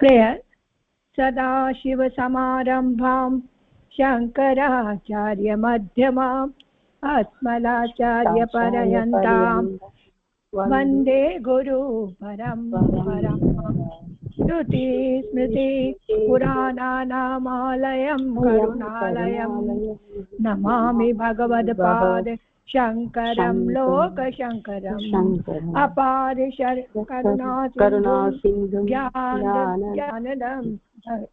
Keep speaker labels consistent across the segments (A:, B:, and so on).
A: prayer. सदाशिवसमारम्भां शङ्कराचार्यमध्यमाम् अस्मदाचार्यपर्यन्तां वन्दे गुरुपरम्पराम्. श्रुतिस्मृति पुराणानामालयं करुणालयं नमामि भगवत्पाद शङ्करं लोकशङ्करम्. अपार करुणासिन्धु ज्ञानदं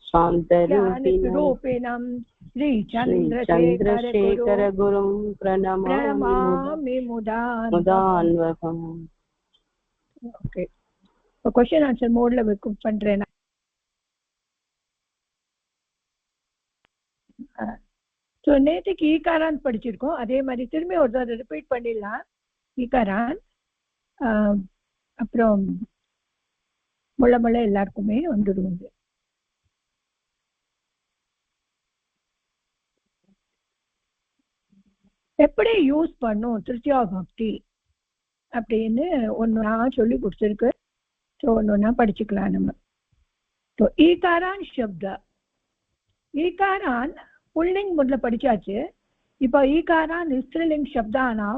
A: शान्तरूपिणं श्रीचन्द्रशेखर गुरुं प्रणमामि मुदान्वहम्. Okay. क्वेश्चन आंसर मोड ல பண்றேன். ஸோ நேற்றுக்கு ஈகாரான் படிச்சிருக்கோம். அதே மாதிரி திரும்பி ஒரு தடவை ரிப்பீட் பண்ணிடலாம். ஈகாரான் அப்புறம் முள்ள எல்லாருக்குமே வந்துடுவாங்க. எப்படி யூஸ் பண்ணும் திருத்தியா பக்தி அப்படின்னு ஒன்று நான் சொல்லி கொடுத்துருக்கு. ஸோ ஒன்று படிச்சுக்கலாம் நம்ம. ஸோ ஈகாரான் शब्द ஈகாரான் पुल्लिंग முதல்ல படிச்சாச்சு. இப்போ ஈகாரான் ஸ்திரீலிங்க शब्दानां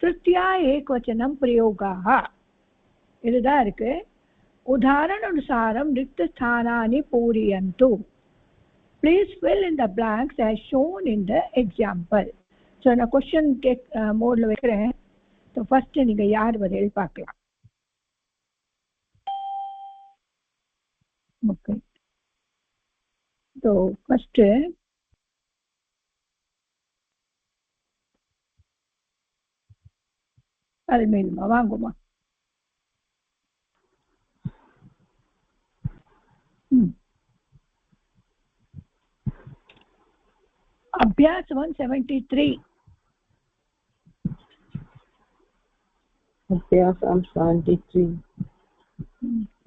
A: तृतीया एकवचनं प्रयोगाः இதுதான் இருக்கு. उदाहरणानुसारं रिक्त स्थानानि पूरयन्तु. Please fill in the blanks as shown in the example. So நான் क्वेश्चन மோட்ல வைக்கிறேன். ஸோ ஃபர்ஸ்ட் நீங்க யார் பதில் பார்க்கலாம். ஓகே. ஸோ ஃபர்ஸ்ட் அல்மேலுமா வாங்குமா. अभ्यास 173
B: अभ्यास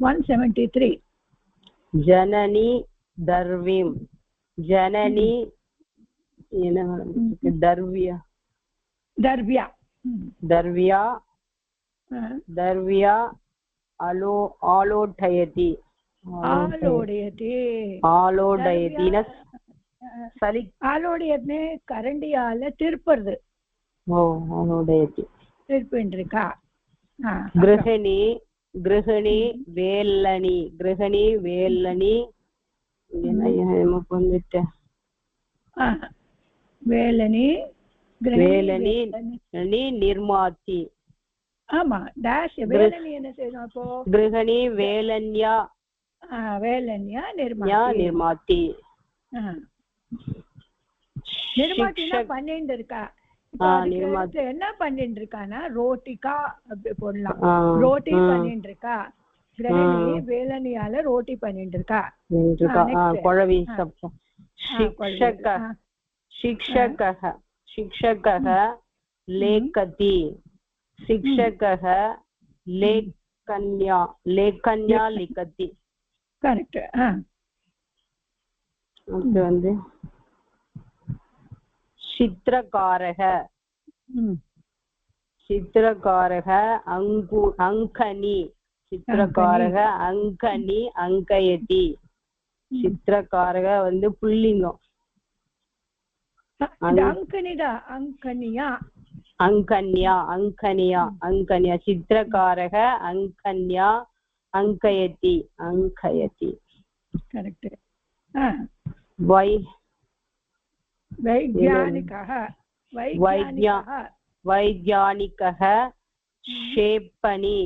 A: 173
B: जननी दर्वीं जननी दर्व्या
A: दर्व्या
B: दर्व्या दर्व्या आलोडयति आलोडयति न சரி
A: ஆலோடையதுன்னு கரண்டியால திருப்புறது.
B: ஓ ஆலோடையதி
A: திருப்பின்றிருக்கா.
B: கிரஹணி கிரஹணி வேல்லணி கிரஹணி வேல்லணி வந்துட்ட
A: வேலனி
B: வேலனி நிர்மாத்தி.
A: ஆமா டேஷ் வேலனி என்ன செய்யணும் அப்போ
B: கிரஹணி வேலன்யா
A: வேலன்யா
B: நிர்மாத்தி.
A: நிர்மாத்தினா பண்ணிட்டு இருக்கா. என்ன பண்ணிட்டு இருக்கானா ரோட்டிக்கா அப்படி போடலாம். ரோட்டி பண்ணிட்டு இருக்கா. கிரஹணி வேலனியால ரோட்டி பண்ணிட்டு இருக்கா.
B: குழவி शिक्षकः शिक्षकः लेखति शिक्षकः लेखन्या लेखन्या लिखति.
A: करेक्ट.
B: அது வந்து चित्रकारः चित्रकारः अंकनी चित्रकारः अंकनी अंकयति. चित्रकारः வந்து புல்லிங்கம்.
A: अंकनिदा अंकनिया
B: अंकन्या अंकनिया अंकन्या. चित्रकारः अंकन्या अंकयति अंकयति.
A: करेक्ट. वैज्ञानिकः
B: वैज्ञानिकः क्षेपणी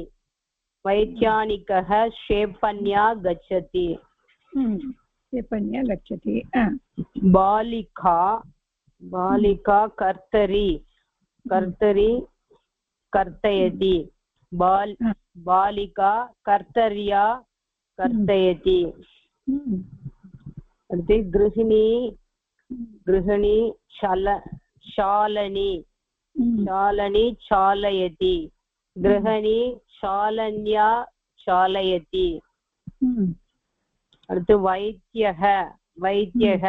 B: वैज्ञानिकः क्षेपण्या गच्छति.
A: क्षेपण्या गच्छति.
B: बालिका बालिका कर्तरी कर्तरी कर्तयति. बालिका कर्तर्या कर्तयति. गृहिणी गृहिणी शालनी शालनी चालयति. गृहिणी शालन्या चालयति. वैद्यः वैद्यः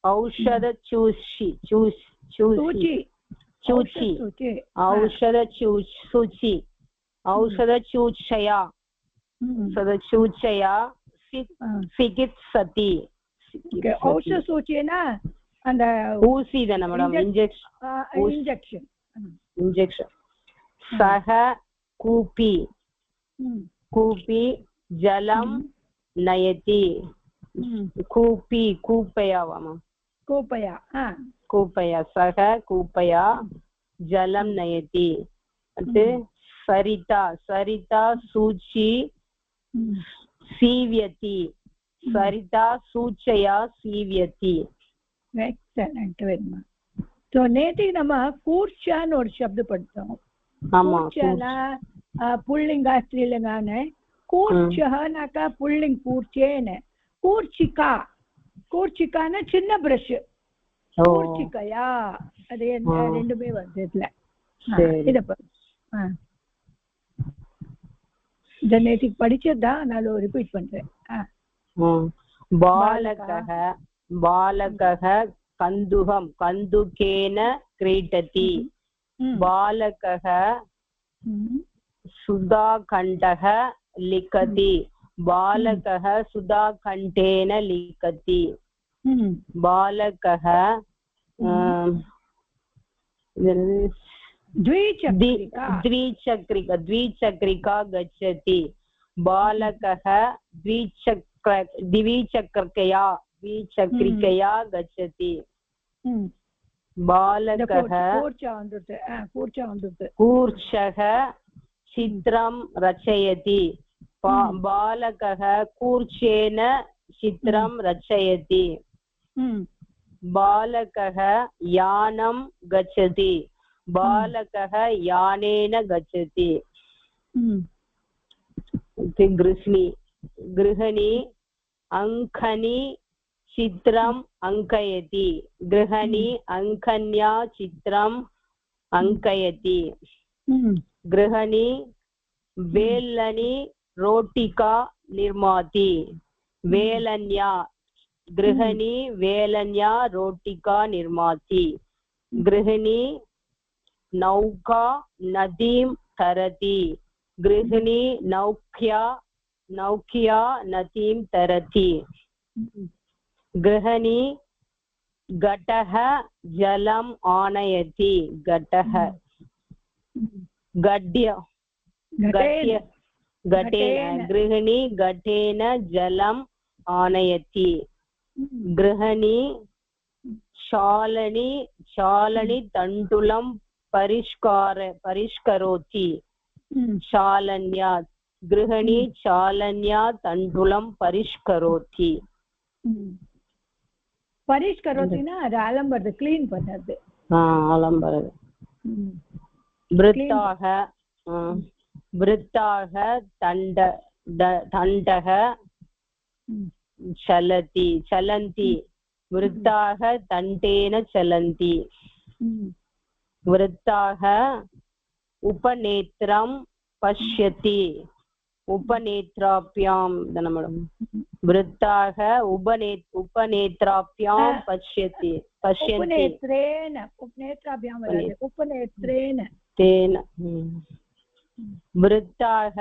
B: औषध चूषि चूषि औषध चूषि औषध चूषया சூச்சயா சிகித்சதி
A: ஔஷசூச்சேனா அந்த
B: ஊசி தான மேடம்
A: இன்ஜெக்ஷன்
B: சஹ கூபி கூபி ஜலம் நயதி கூபி கூப்பயா சஹ கூப்பயா ஜலம் நயதி சரிதா சூச்சி सीव्यति सरिता सूचया सीव्यति
A: excellent very much so நேத்தி நம்ம கூர்ச்சான்னு ஒரு शब्द படிச்சோம்
B: ஆமா
A: கூர்ச்சானா புல்லிங்கா ஸ்திரீலிங்கானே கூர்ச்சஹனாக்கா புல்லிங் கூர்ச்சேன கூர்ச்சிகானா சின்ன பிரஷ் கூர்ச்சிகையா அது ரெண்டுமே வருது இதுல இத जननेटिक படிச்சதா நான் ரிப்பீட் பண்றேன்
B: बालकः कन्दुकं कन्दुकेन क्रीडति बालकः सुधाखण्डः लिखति बालकः सुधाखण्डेन लिखति बालकः द्विचक्रिका गच्छति बालकः द्विचक्रिकया गच्छति बालकः कूर्चः चित्रं रचयति बालकः कूर्चेन चित्रं रचयति बालकः यानं गच्छति बालकः यानेन गच्छति गृहिणी अङ्कनी चित्रम् अङ्कयति गृहिणी अङ्कन्या चित्रम् अङ्कयति गृहिणी वेलनी रोटिका निर्माति वेलन्या गृहिणी वेलन्या रोटिका निर्माति गृहिणी नौका नदीं तरति गृहिणी नौक्या नदीं तरति गृहिणी घटः जलम् आनयति घटः घटेन गृहिणी घटेन जलम् आनयति गृहिणी चालनी तण्डुलं परिष्करोति चालन्या गृहिणी चालन्या तण्डुलं परिष्करोति
A: परिष्करोतिना அது அலம்பறது க்ளீன் பண்றது
B: அலம்பறது वृत्ताः दण्डः चलन्ति वृत्ताः दण्डेन चलन्ति वृत्ताः उपनेत्रं पश्यति उपनेत्राभ्यां वृत्ताः उपनेत्राभ्यां पश्यन्ति तेन वृत्ताः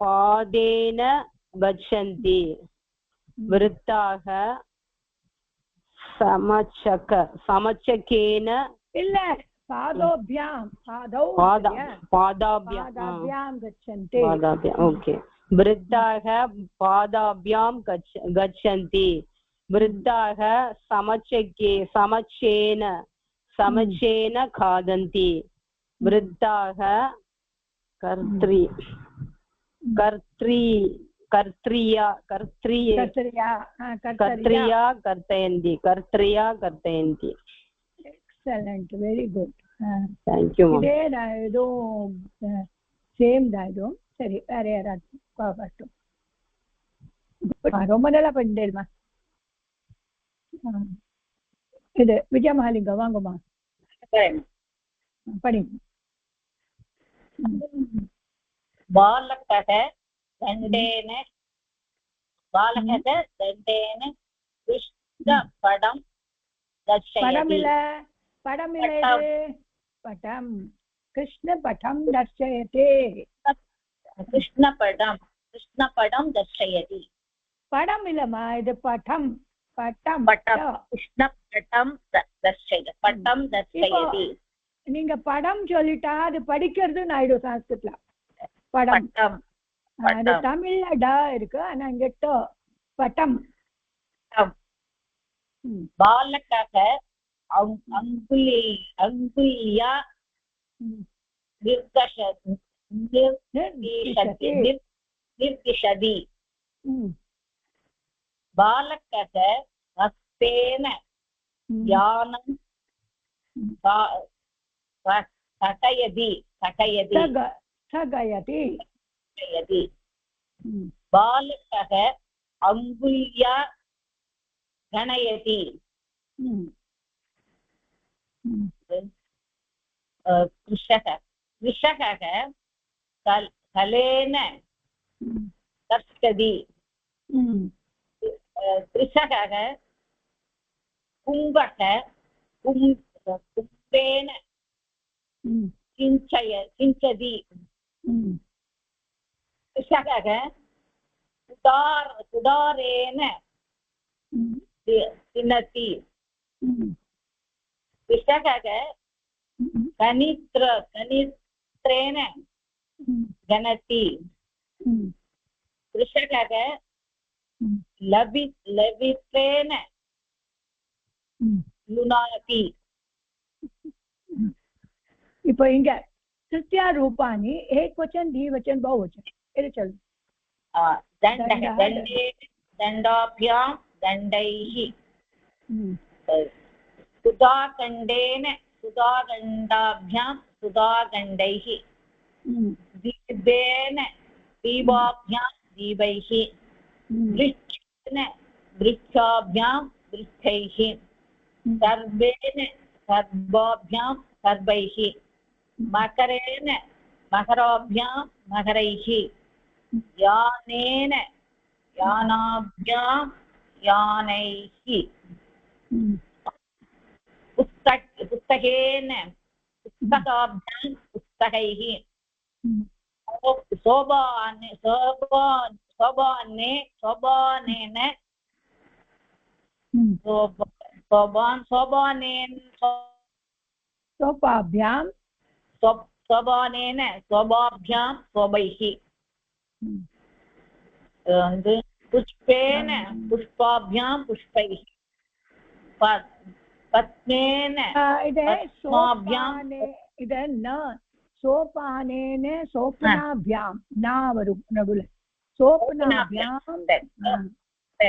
B: पादेन गच्छन्ति वृत्ताः समचकेन
A: இல்ல पादाभ्यां गच्छन्ति
B: ओके वृद्धाः पादाभ्यां गच्छन्ति वृद्धाः समचेन खादन्ति वृद्धाः कर्त्र्या कर्तयन्ति
A: excellent very good
B: thank you ma'am
A: ido same da ido sari வேற யாராவது பாவட்டும் ரொம்ப நல்லா பண்ணிடேல்மா இது விஜய மகாலிங்க வாங்கம்மா படி
C: बालकः दण्डेन कृष्णपटं
A: पटं कृष्णपटं दर्शयते
C: कृष्णपटं कृष्णपटं दर्शयति
A: படம் இல்லம்மா இது படம் பட்டம்
C: पटं कृष्णपटं पटं दर्शयति
A: நீங்க படம் சொல்லிட்டா அது படிக்கிறதுன்னு ஆயிடும் சான்ஸ்கிரிட்ல படம்
C: पटं
A: அது தமிழ்ல ட இருக்கு ஆனா இங்க ட பட்டம்
C: बालकः अङ्गुल्या निर्दिशति बालकः हस्तेन यानं स्थगयति बालकः अङ्गुल्या गणयति कृषकः कलेन कर्षति कृषकः कुम्भः कुम्भेन सिञ्चति कृषकः कुदारेण तिनति कृषकः कनित्रेण गणति कृषकः लवित्रेण लुनाति
A: இப்போ இங்க तृतीया रूपाणि एकवचन द्विवचन बहुवचन इधर चलो
C: दण्डाभ्यां दण्डैः सुधाखण्डेन सुधाखण्डाभ्यां सुधाखण्डैः दीपेन दीपाभ्यां दीपैः वृक्षेण वृक्षाभ्यां वृक्षैः सर्वेण सर्वाभ्यां सर्वैः मकरेण मकराभ्यां मकरैः यानेन यानाभ्यां यानैः पुस्तकेन पुस्तकाभ्यां पुस्तकैः सोपानेन शोभाभ्यां शोभैः पुष्पेन पुष्पाभ्यां पुष्पैः पद्मेन पद्माभ्यां
A: सोपानेन सोपनाभ्यां ना वरु नडुल सोपनाभ्यां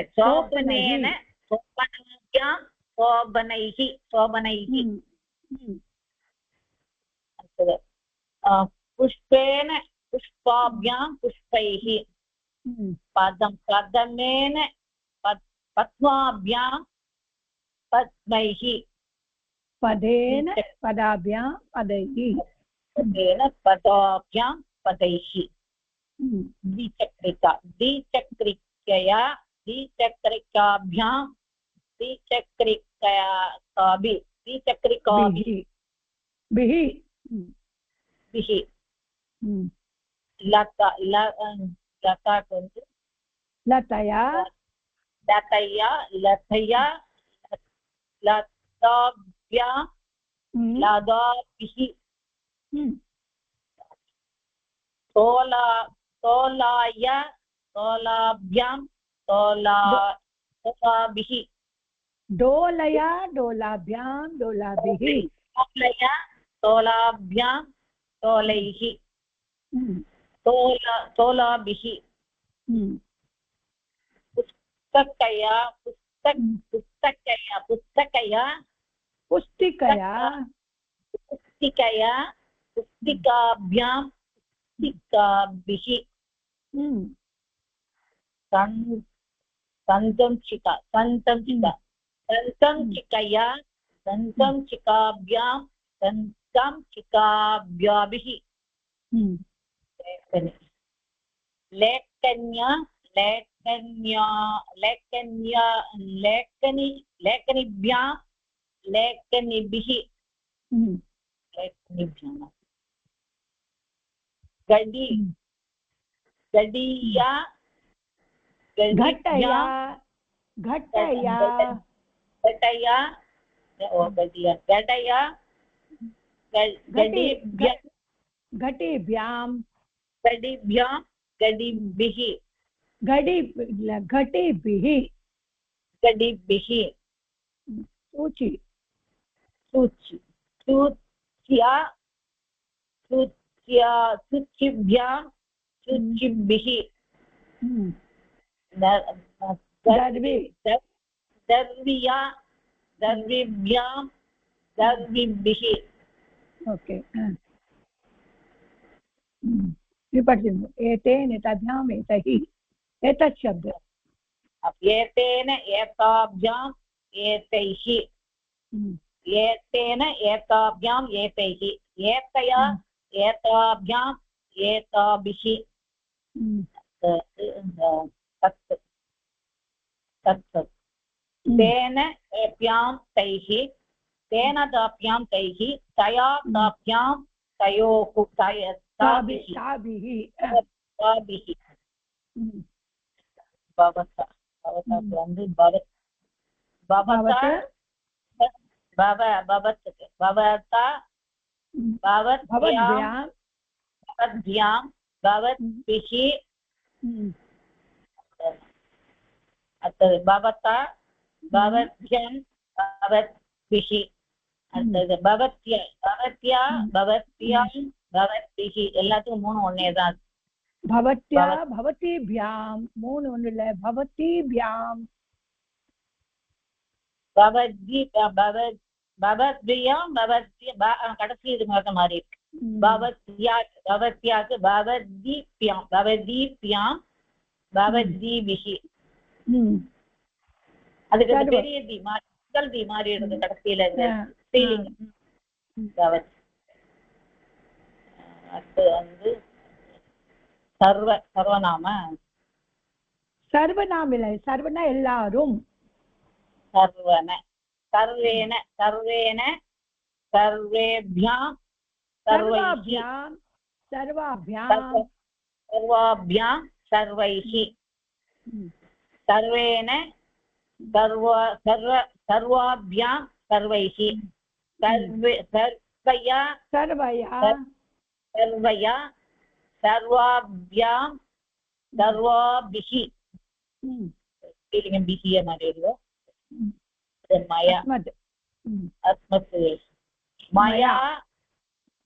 C: शोभनेन शोभनाभ्यां शोभनैः शोभनैः पुष्पेन पुष्पाभ्यां पुष्पैः पद्मेन पद्माभ्यां पद्मैः
A: पदेन पदाभ्यां पदैः
C: पदेन पदाभ्यां पदैः द्विचक्रिकया द्विचक्रिकाभ्यां द्विचक्रिकाभिः लतया लताभ्यां लताभिः तोलाय तोलाभ्यां तोलाभिः
A: डोलया डोलाभ्यां डोलाभिः
C: तोलया तोलाभ्यां तोलैः तोलाभिः पुस्तकया पुस्तिकया पुस्तिकाभ्यां पुस्तिकाभिः सन्तंचिकया सन्तंचिकाभ्यां सन्तंचिकाभ्याभिः लेखनीभ्यां लेखनीभिः गडी गडीया
A: घटया घटया
C: घटया गडीया घटया गडीभ्यां
A: घटेभ्यां
C: गडीभ्यां गडीभिः
A: घटेभिः
C: गडीभिः
A: सूचि
C: सूचि सूच्या सूच्या सूचिभ्यां सूचिभिः
A: दर्वे
C: दर्व्या दर्विभ्यां दर्विभिः
A: ओके विपठितम् एतेन एताभ्याम् एतैः एतत् शब्द
C: एतेन एताभ्याम् एतैः एतेन एताभ्याम् एतैः एतया एताभ्याम् एताभिः तत् तत् तेन ताभ्यां तैः तेन ताभ्यां तैः तया ताभ्यां तयोः ताभिः भवता भवता வந்து भवता भवता भवद्भ्यां भवद्भिः भवता भवद्भ्यं भवद्भिः भवत्या भवत्या भवत्यां भवद्भिः எல்லாத்துக்கும் மூணு ஒண்ணே தான்
A: भवत्या भवतीभ्यां மூணு ஒண்ணு இல்ல भवतीभ्यां
C: भवद्भि भवद्भ्यां भवत्या கடைசி இது மாதிரி இருக்கு भवत्या भवत्याக்கு भवद्भ्यां भवद्भ्यां भवद्भिः அதுக்கு பெரிய தி முதல் தி மாதிரி இருக்கு கடைசியில ஸ்ரீலிங்க பவத் அது வந்து सर्वनाम
A: सर्वनाम இல்லை सर्वனா எல்லாரும்
C: सर्वेन सर्वेभ्यां
A: सर्वाभ्यां
C: सर्वैः सर्वेन सर्वाभ्यां सर्वैः सर्वया सर्वाभ्यां सर्वाभिः बिः मया अस्मत् मया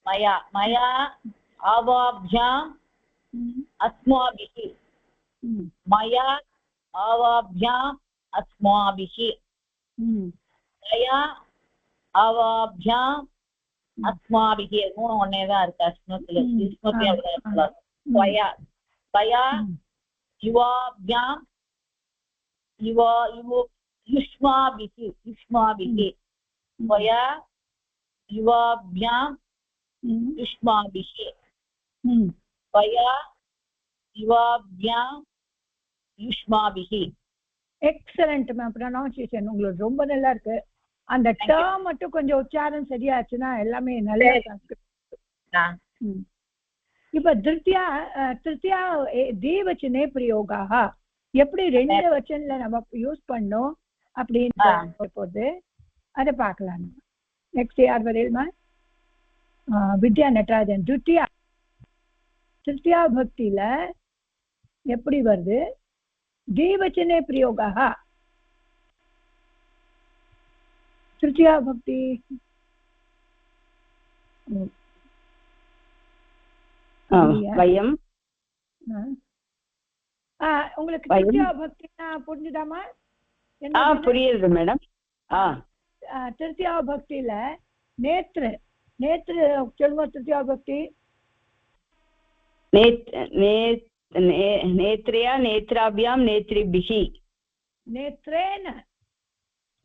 C: मया मया आवाभ्याम् अस्माभिः मया आवाभ्याम् अस्माभिः मया आवाभ्याम् अस्माभिः மூணு ஒண்ணே தான் இருக்கு அஸ்மத்துல त्वया त्वया युवाभ्याम् युष्माभिः त्वया युवाभ्याम् युष्माभिः त्वया युवाभ्याम् युष्माभिः
A: எக்ஸலென்ட் மேம் ப்ரொனவுன்சியேஷன் உங்களுக்கு ரொம்ப நல்லா இருக்கு அந்த டேர்ம் மட்டும் கொஞ்சம் உச்சாரம் சரியாச்சுன்னா எல்லாமே நல்லா இருக்கு இப்ப திருத்தியா தேவச்சனே பிரயோகாக எப்படி ரெண்டு வச்சன்ல நம்ம யூஸ் பண்ணோம் அப்படின்னு போது அதை பார்க்கலாம் நெக்ஸ்ட் யார் வரையிலுமா வித்யா நடராஜன் திருத்தியா பக்தியில எப்படி வருது தேவச்சனே பிரயோகாக तृतीया भक्ति
B: वयं
A: உங்களுக்கு तृतीया भक्तिனா புரிஞ்சுதாமா
B: புரியுது மேடம்
A: तृतीया भक्तिல नेत्र சொல்லுங்க तृतीया भक्ति
B: नेत्रया नेत्राभ्यां नेत्रिभिः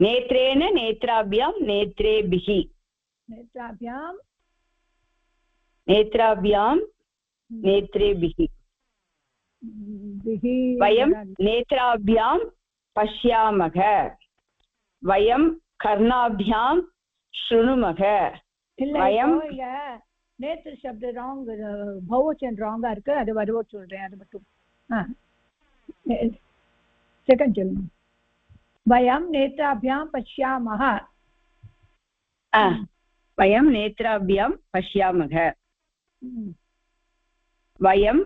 B: नेत्रेण नेत्राभ्यां नेत्रेभिः नेत्राभ्यां नेत्रेभिः वयं नेत्राभ्यां पश्यामः वयं कर्णाभ्यां शृणुमः
A: वयं நேத்ர சப்த ராங், பௌவச்சன் ராங்கா இருக்கு, அது வருவோம் சொல்றேன், அது மட்டும். செகண்ட் சொல்லுங்க. வயம் நேத்ராபியாம் பஷ்யாமஹ.
B: वयं नेत्राभ्यां पश्यामः. वयं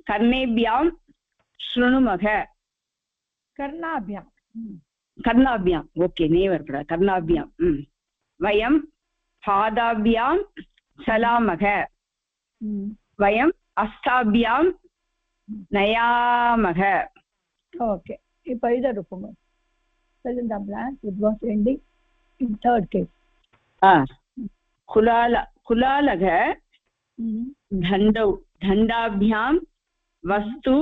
B: कर्णेभ्यां शृणुमः. कर्णाभ्याम् ओके नेवर् कर्णाभ्यां. वयं पादाभ्यां चलामः. वयं हस्ताभ्यां नयामः.
A: ओके இப்போ இத இருப்போம் சொல்லுந்தாம்ல. it was ending in third case.
B: कुलालः दण्डाभ्यां वस्तु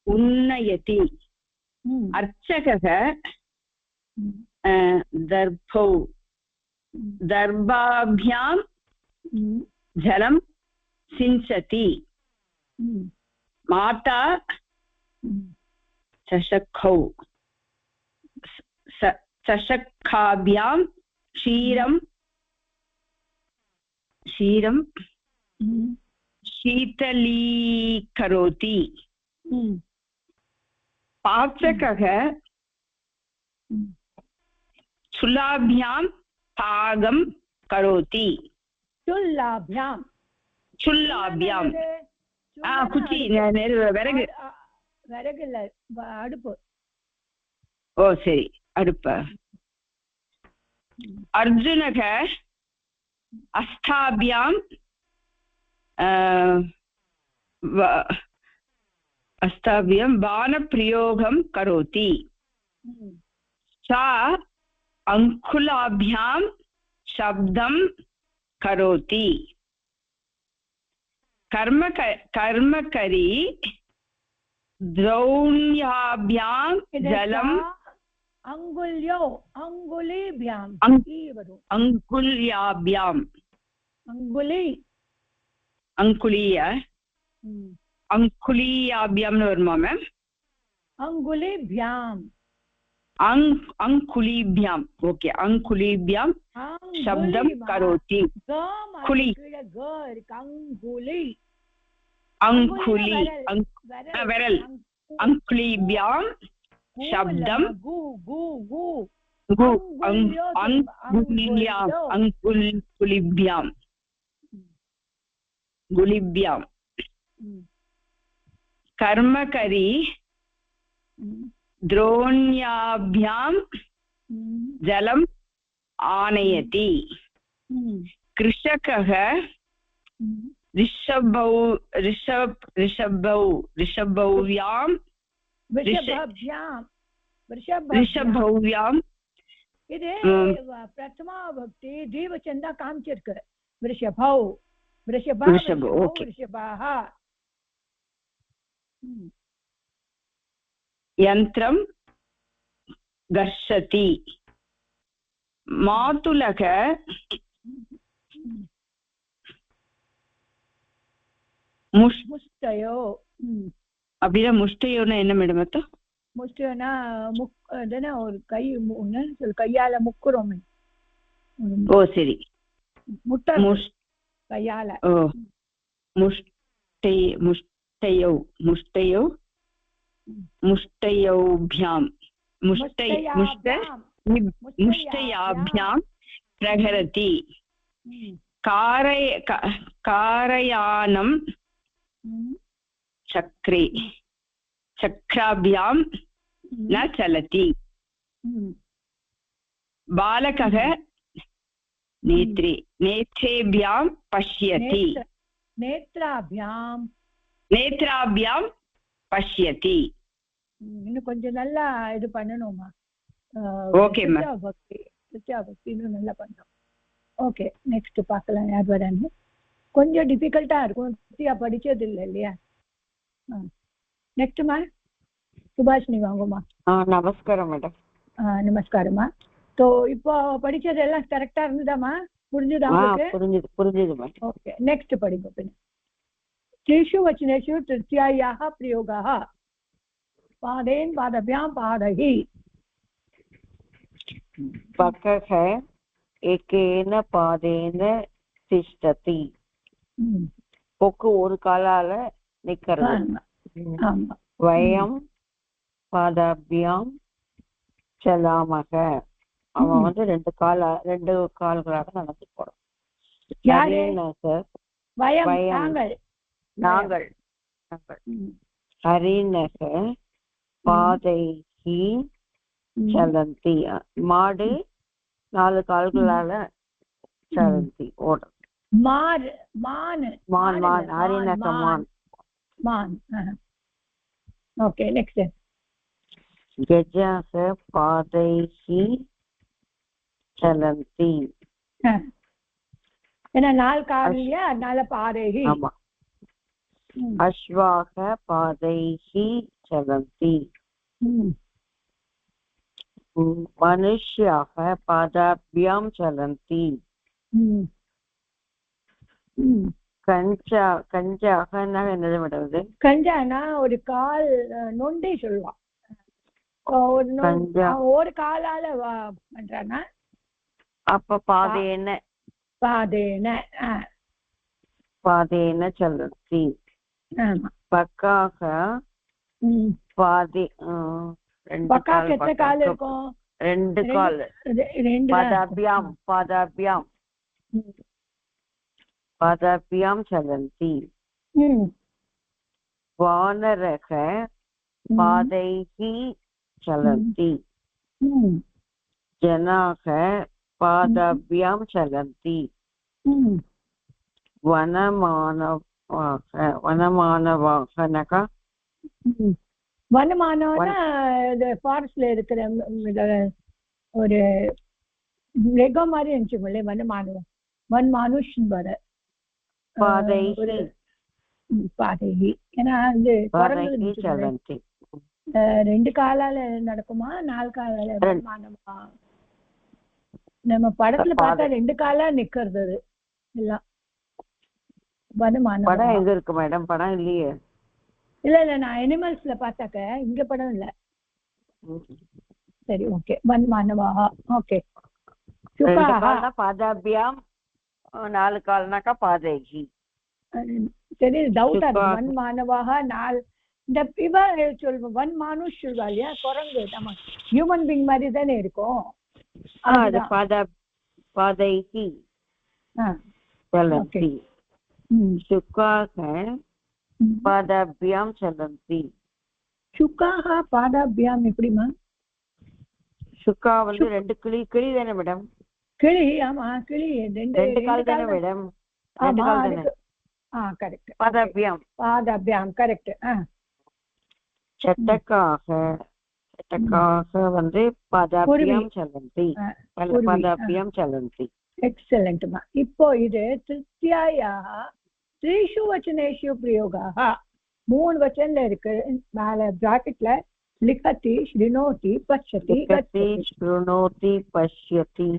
B: उन्नयति. अर्चकः दर्भाभ्यां जलं सिञ्चति. माता चषकाभ्यां क्षीरं शीतलीकरोति. पाचकः चुल्लाभ्यां पाकं करोति. चुल्लाभ्यां कुचि विरगु
A: விறகுல அடுப்பு.
B: ஓ சரி, அடுப்பு. अर्जुनः अस्ताभ्यां बाणप्रयोगं करोति. सा अंकुलाभ्यां शब्दं करोति. कर्मकरी द्रौण्याभ्यां जलम
A: अंगुलीभ्यां
B: अंकुलीयाभ्यां வருமா மேம்? अंकुलीभ्यां ओके. अंकुलीभ्यां शब्दं करोति. कुली अंकुली विरल अंकुलीभ्यां शब्दं गुलिभ्यां. कर्मकरी द्रोण्याभ्यां जलम् आनयति. कृषकः ரிஷபவ்யாம்.
A: இது பிரதமா பக்தி தீவச்சந்தா காமிச்சிருக்கு. ரிஷபவ் ரிஷபாஹ.
B: யந்திரம் கர்ஷதி. மாதுலக
A: முஷ்டயோ.
B: அப்படின்னா முஷ்டயோன்னா என்ன மேடம் அர்த்தம்?
A: முஷ்டயோனா ஒரு கை கையால முக்குறோம்.
B: ஓ சரி,
A: முட்டை கையால.
B: ஓ मुष्टयोभ्यां मुष्टयाभ्यां प्रहरति. कारयानं चक्राभ्यां न चलति. बालकः नेत्रेभ्यां पश्यति. नेत्राभ्यां पश्यति.
A: இன்னும் கொஞ்சம் நல்லா இது பண்ணணுமா?
B: Okay ma'am.
A: பக்தி இன்னும் நல்லா பண்ணணும். ஓகே, நெக்ஸ்ட் பார்க்கலாம் யார் வரான்னு. கொஞ்சம் டிஃபிகல்ட்டா இருக்கும், பக்தியா படிச்சது இல்லை இல்லையா? நெக்ஸ்ட் மா சுபாஷினி வாங்கம்மா.
B: நமஸ்காரம் மேடம்.
A: நமஸ்காரம்மா. ஸோ இப்போ படிச்சது எல்லாம் கரெக்டா இருந்ததாம்மா? புரிஞ்சுதா?
B: புரிஞ்சுது மேடம்.
A: ஓகே, நெக்ஸ்ட் படிங்க. பின்ன त्रिषु वचनेषु तृतीयायाः प्रयोगः पादेन पादभ्यां पादैः.
D: पकः एकेन पादेन திஷ்டதி. கொக்கு ஒரு காலால நிக்கிறது. வயம் பாதாபியாம் சலாமக. அவன் வந்து ரெண்டு கால்களாக நடந்து போறோம். நாங்கள் ஹரிநக பாதைஹி சலந்தி. மாடு 4 கால்களால சலந்தி ஓடும். ஹரிநக மான்.
A: Okay, next.
D: கஜக பாதைஹி சலந்தி.
A: ஏன்னா 4 கால் இல்லையா, அதனால பாதைஹி.
D: ஆமா. அஸ்வாக பாதைஹி சலந்தி. மனுஷ்யாக பாதாபியாம் சலந்தி. கஞ்சாக என்னது மேடம்?
A: கஞ்சானா ஒரு கால் நொண்டி சொல்லுவான். ஒரு காலால பண்றானா
D: அப்ப பாதேன சலந்தி. பக்காக பாதி.
A: பக்காக்கு எத்தனை கால் இருக்கும்?
D: 2 கால். பாதாபியாம் சலந்தி. வானரக பாதைஹி சலந்தி. ஜனாக பாதாபியாம் சலந்தி. வனமானவாக
A: ஃபாரஸ்ட்ல இருக்கிற ஒரு மிருகம் மாதிரி இருந்துச்சுங்களே, வன்மானுஷ் வர பாதைஹி. ஏன்னா வந்து 2 காலால நடக்குமா 4 காலால? நம்ம படத்துல பார்த்தா 2 காலா நிக்கிறது எல்லாம்.
D: படம் எங்க இருக்கு மேடம்? படம் இல்லையே.
A: இல்ல நான் அனிமல்ஸ்ல பார்த்தாக்க, இங்க படம் இல்ல. சரி, ஓகே. வன்மானவா. ஓகே.
D: பாதாபியாம் 4 கால்னாக்கா பாதைஹி.
A: சரி, டவுட்டா இருக்கு. வன்மானவாக 4. இந்த இவ சொல்லுவோம் வன்மானுஷ் சொல்வா இல்லையா, குரங்கு. நம்ம ஹியூமன் பீங் மாதிரி தானே இருக்கும்.
D: பாதைஹி சலந்தி. சுக்காக பாதாபியாம் சலந்தி.
A: சுக்காக பாதாபியாம் எப்படிமா?
D: சுக்கா வந்து 2 கிளி தானே மேடம்?
A: கிளி. ஆமா, கிளி
D: 2 கால் தானே மேடம்?
A: கரெக்ட்.
D: பாதாபியாம்
A: கரெக்ட்.
D: சட்டக்காக வந்து பாதாபியாம் சலந்தி. பாதாபியாம் சலந்தி.
A: எக்ஸலென்ட்மா. இப்போ இது திருத்தியாயாக 3 வச்சனேஷு பிரயோகாக 3 வச்சனல இருக்கு. மேல பிராக்கெட்ல லிகதி, ஸ்ருணோதி, பஷ்யதி.
D: ஸ்ருணோதி, பஷ்யதி,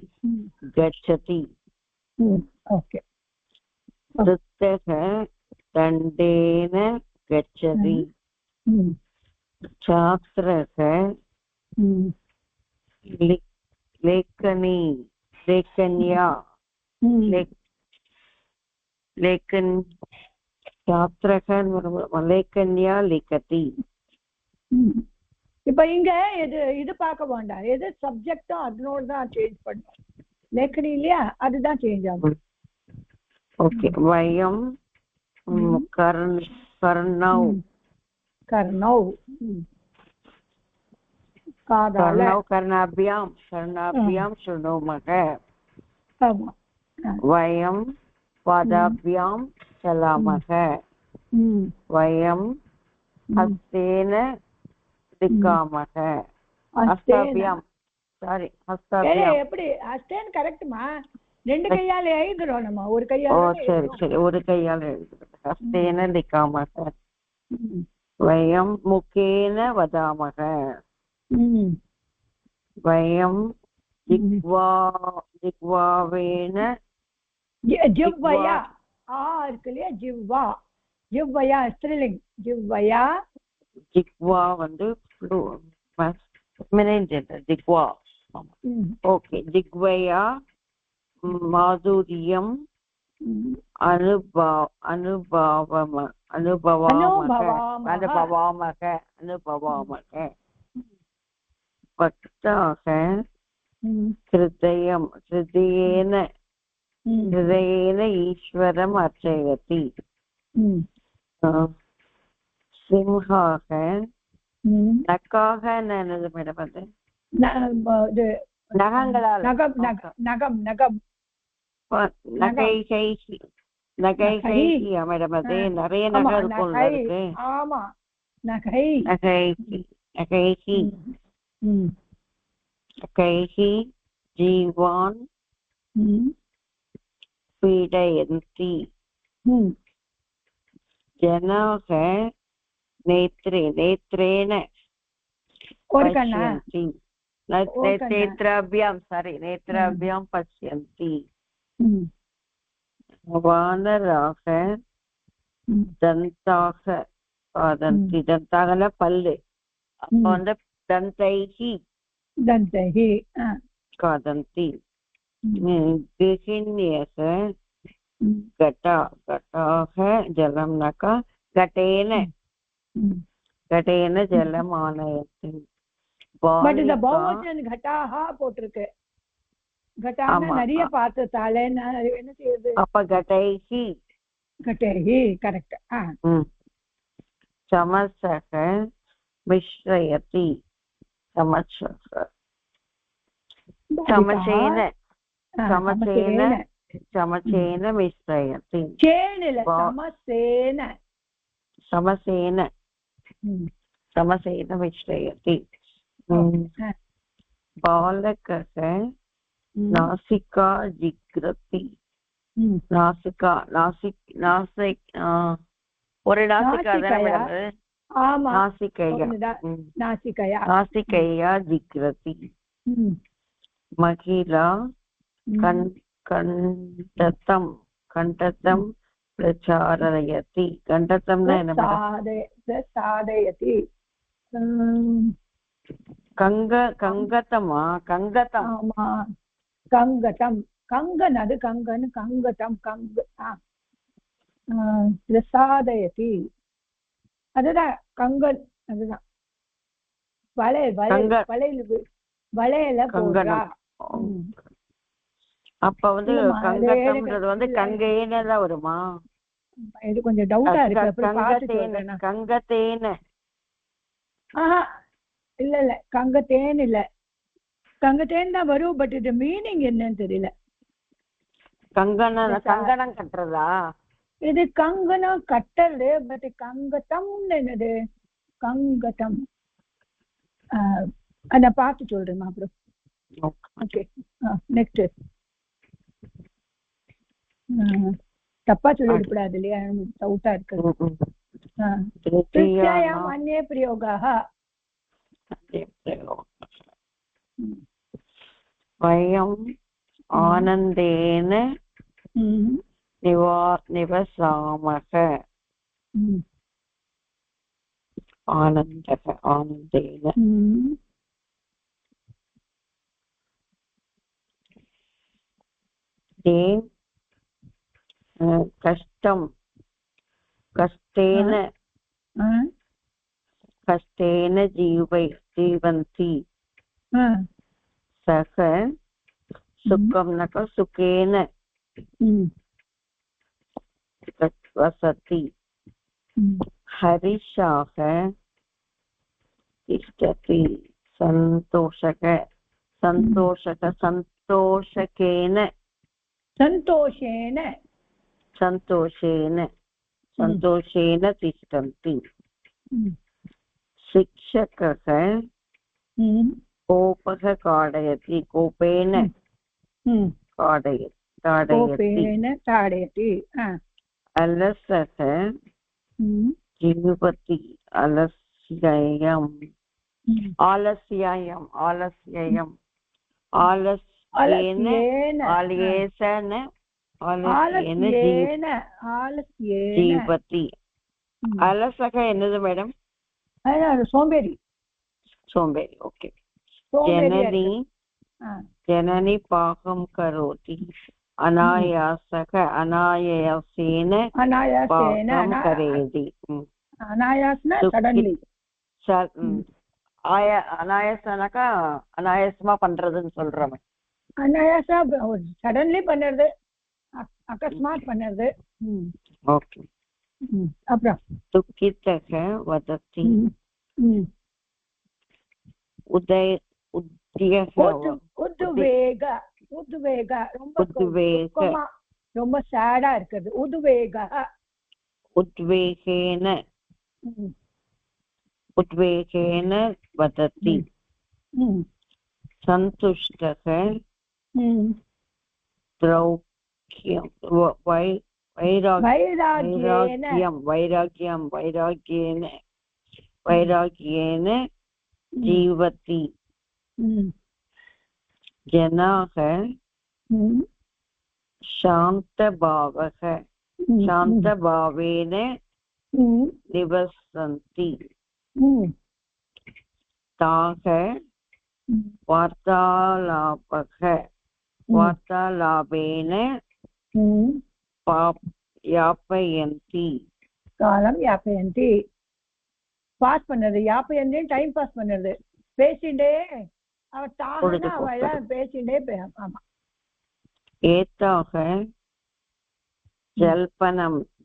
D: கச்சதி.
A: ஓகே.
D: திருத்தக தண்டேன கச்சதி. சாஸ்திரக लेखन्या लेखन्या लिखति.
A: இப்ப இங்க இது பார்க்க வேண்டாம். எது சப்ஜெக்டும் அதனோட தான் சேஞ்ச் பண்ணும். லேக்கனி இல்லையா, அதுதான் சேஞ்ச் ஆகும்.
D: ஓகே. வயம் கர்ணௌ கர்ணாபியாம் ஸ்ருணோமக. வயம் பாதாபியாம் சலாமக. வயம் ஹஸ்தேன திக்காமக. ஹஸ்தாபியாம்.
A: எப்படி ஹஸ்தேன் கரெக்ட்மா? 2 கையால எழுதுறோம் நம்ம, ஒரு கையால.
D: சரி, ஒரு கையால எழுதுறோம். ஹஸ்தேன திக்காமக. வயம் முகேன வதாமக. வயம் ஜிஹ்வாவேன.
A: ஜிஹ்வயா இருக்கு இல்லையா, ஜிஹ்வயா ஸ்திரீலிங்.
D: ஜிஹ்வா வந்து ஜிஹ்வா. ஓகே. ஜிஹ்வயா மாதுரியம் அனுபவாமக பக்தாக ஹிருதயேன ஈஸ்வரம் அர்ச்சயதி சிம்ஹாக நக்காக என்னது மேடம் அது நகங்களால் நகைஹி மேடம் அது நிறைய நகை இருக்கும் அதுக்கு
A: ஆமா நகைஹி ஜீவான்
D: பீடயந்தி ஜனாக நேத்ரேன பஷ்யந்தி நேத்ராभ्यां பஷ்யந்தி வானராக தந்தாக காதந்தி தந்தாகல பல்லு அப்ப வந்து தந்தைஹி காதந்தி கிருஹிண்யக கட்டாக ஜலம் நகா கட்டேன ஜலம் ஆனயந்தி
A: பட் இந்த பௌவச்சன் கட்டாஹா போட்டிருக்கு கட்டான நிறைய பார்த்ததால என்ன செய்யுது
D: அப்ப கட்டைஹி
A: கரெக்ட்
D: சமசக மிஸ்ரயதி சமசேன மிஸ்ரயதி சமசேன மிஸ்ரயதி பாலகக நாசிகா ஜிக்ரதி ஒரு நாசிகையா ஜிக்ரதி மகிழா கண்டதம் பிரச்சாரயதி கண்டதம்னா என்ன
A: சாதயதி
D: கங்கதம்
A: கங்கனது கங்கன் கங்கதம் பிரசாதயதி அதுதான் கங்கன் அதுதான் வளையல போடுறா
D: அப்ப வந்து கங்கதம்ன்றது வந்து கங்கையினதான் வருமா
A: இது கொஞ்சம் டவுட்டா இருக்கு
D: கங்கத்தேன
A: இல்ல கங்கத்தேன் இல்ல கங்கத்தேன் தான் வரும் பட் இது மீனிங் என்னன்னு தெரியல
D: கங்கணம் கட்டுறதா
A: இது கங்கணம் கட்டறது பட் கங்கதம் என்னது கங்கதம் நான் பார்த்து சொல்றேன் அப்புறம் ஓகே நெக்ஸ்ட் தப்பா சொல்லிடக்கூடாது இல்லையா டவுட்டா இருக்கு तृतीयायाम् अन्ये प्रयोगाः
D: वयम् आनन्देन निवसामः आनन्देन ते कष्टेन जीवन्ति सः सुखं न सुखेन वसति हर्षाः तिष्ठति सन्तोषेण तिष्ठन्ति शिक्षकः कोपः कोपेन ताडयति अलसः जीवति जीवति अलसः என்னது மேடம்
A: சோம்பேறி
D: ஓகே जननी पाकं करोति अनायासः अनायासेन
A: அனாயாசேன
D: पाकं करेति
A: அனாயாசன சடன்லி
D: அனாயாசனாக்கா அனாயாசமா பண்றதுன்னு சொல்றோம்.
A: அனாயாசா சடன்லி பண்ணுறது, அகஸ்மாத் பண்ணுறது.
D: ஓகே.
A: அப்புறம்
D: துக்கிதக வதத்தி
A: உத்வேக உத்வேக ரொம்ப சேடா இருக்குது. உத்வேக
D: உத்வேகேன உத்வேகேன வதத்தி சந்துஷ்டக த்ரௌக்யம் வைராग्येन जीवति जनाः शान्तभावेन निवसन्ति ताः वार्तालापेन यापयन्ति
A: காலம் யாப்பயந்தி. பாஸ் பண்ணது யாப்பயந்தி டைம் பாஸ் பண்ணது, பேசிட்டே அவ தானா அவ பேசிட்டே. ஆமா.
D: ஏதாக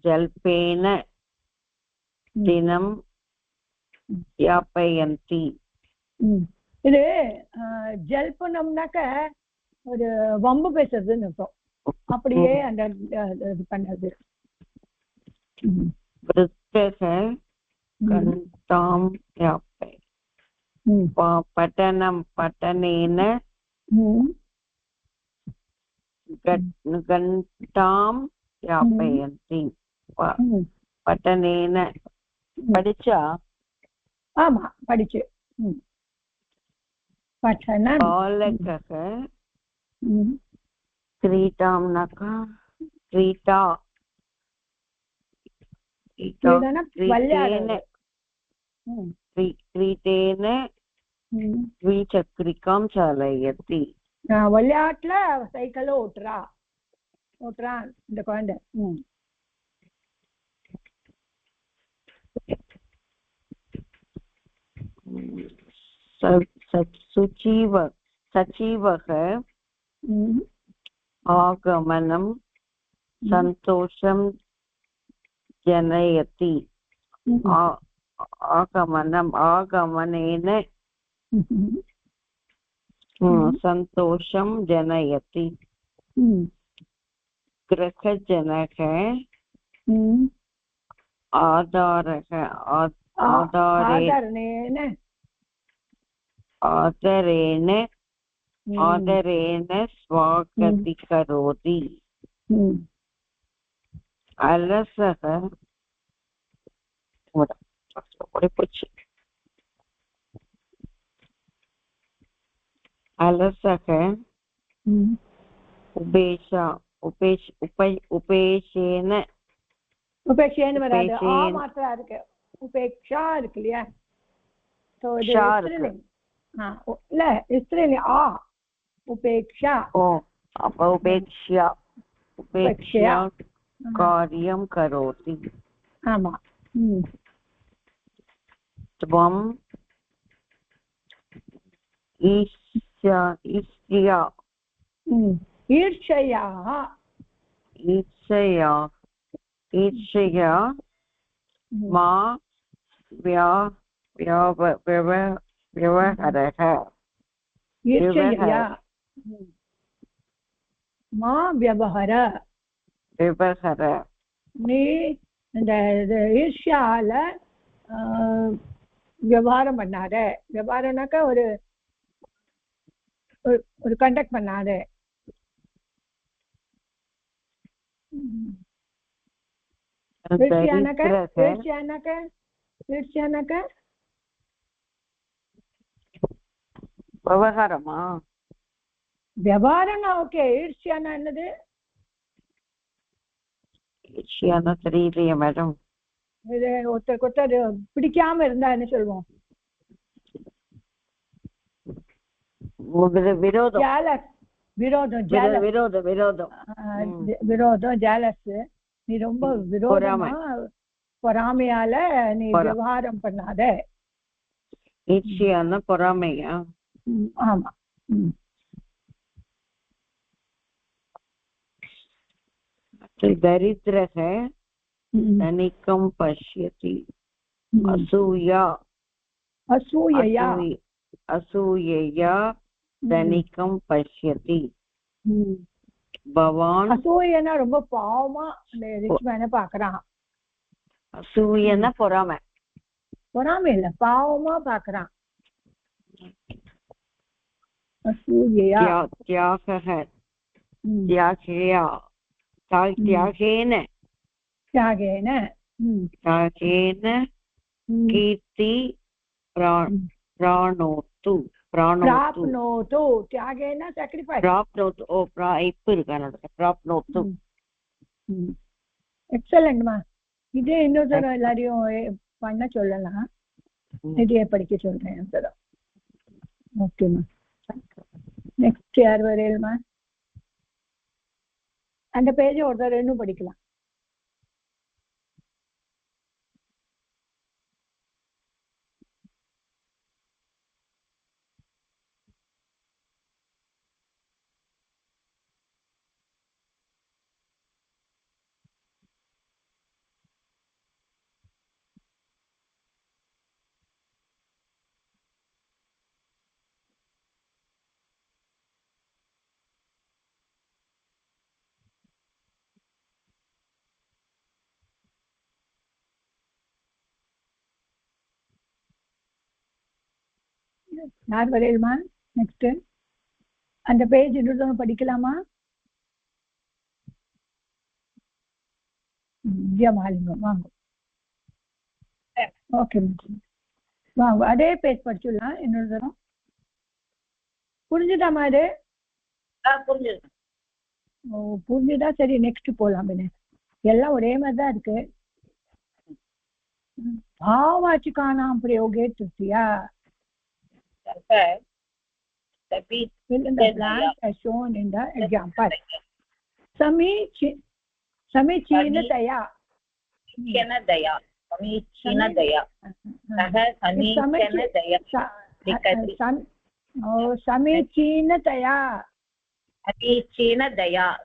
D: ஜல்பேன தினம் யாப்பயந்தி.
A: இது ஜல்பனம்னாக்க ஒரு வம்பு பேசுறதுன்னு அர்த்தம். அப்படியே அந்த இது பண்ணது.
D: கண்டாம் யாப்பை பட்டனம் பட்டனேன கண்டாம் யாப்பயந்தி. பட்டனேன படிச்சா.
A: ஆமா படிச்சு. பட்டனம்
D: பாலகக क्रीडाम्नका क्रीडा क्रीडेन द्विचक्रिकां चालयति.
A: விளையாட்டுல சைக்கிள் ஓட்டுறான் இந்த குழந்தை.
D: सचिवः आगमनं सन्तोषं जनयति. आगमनेन सन्तोषं जनयति. गृहजनः आदरेण स्वागतीकरोति. अलसः உபேஷேன
A: வராது. ஆ மாத்திரா இருக்கு. உபேக்ஷா இருக்கு இல்லையா? இல்ல ஸ்திரீலிங்க ஆ உபேக்ஷா.
D: அப்ப உபேக்ஷா காரியம் கரோதி.
A: ஆமா.
D: त्वम् ईर्ष्या मा व्यवहरः.
A: மா வியவஹர நீ இந்த ஈர்ஷ்யால விவகாரம் பண்ணாத. விவகாரம்னாக்கா ஒரு ஒரு கண்டக்ட் பண்ணாத.
D: விவகாரமா
A: விவகாரம்னா ஓகே. ஈர்ஷ்யானா என்னது?
D: ஈர்ஷ்யானா தெரியலையே மேடம்.
A: இது ஒருத்தருக்கு ஒருத்தர் பிடிக்காம இருந்தா என்ன சொல்லுவோம்?
D: விரோதம்.
A: விரோதம் jealous.
D: விரோதம்
A: விரோதம் jealous. நீ ரொம்ப விரோதமா பொறாமையால நீ விவகாரம் பண்ணாத.
D: ஈர்ஷ்யான பொறாமையா?
A: ஆமா.
D: दरिद्रः धनिकं पश्यति असूयया धनिकं पश्यति भवान्
A: அசூயனா ரொம்ப பாவமா அந்த ரிச் மேனை பாக்குறான்.
D: அசூயனா பொறாமை
A: இல்ல பாவமா பாக்குறான். அசூயயா त्यागेन कीर्ति प्राप्नोतु त्यागेन sacrifice प्राप्नोतु excellent மா. இதே இன்னொரு எல்லாரையும் பண்ண சொல்லலாம். இதையே படிக்க சொல்றேன். ஓகேம்மா. நெக்ஸ்ட் யார் வரையில்மா? அந்த பேஜ் ஒருத்தர் இன்னும் படிக்கலாம். யார் வரையில்மா? நெக்ஸ்ட் அந்த பேஜ் இன்னொரு படிக்கலாமா? மாலிங்கம் வாங்க. ஓகே வாங்க, அதே பேஜ் படிச்சுடலாம். இன்னொரு தரம் புரிஞ்சுதாமா? அது புரிஞ்சுதா? சரி, நெக்ஸ்ட் போலாம். எல்லாம் ஒரே மாதிரிதான் இருக்கு. भाववाचिकानां प्रयोगे तृतीया. Fill in the blank as shown in the example. समीचीनतया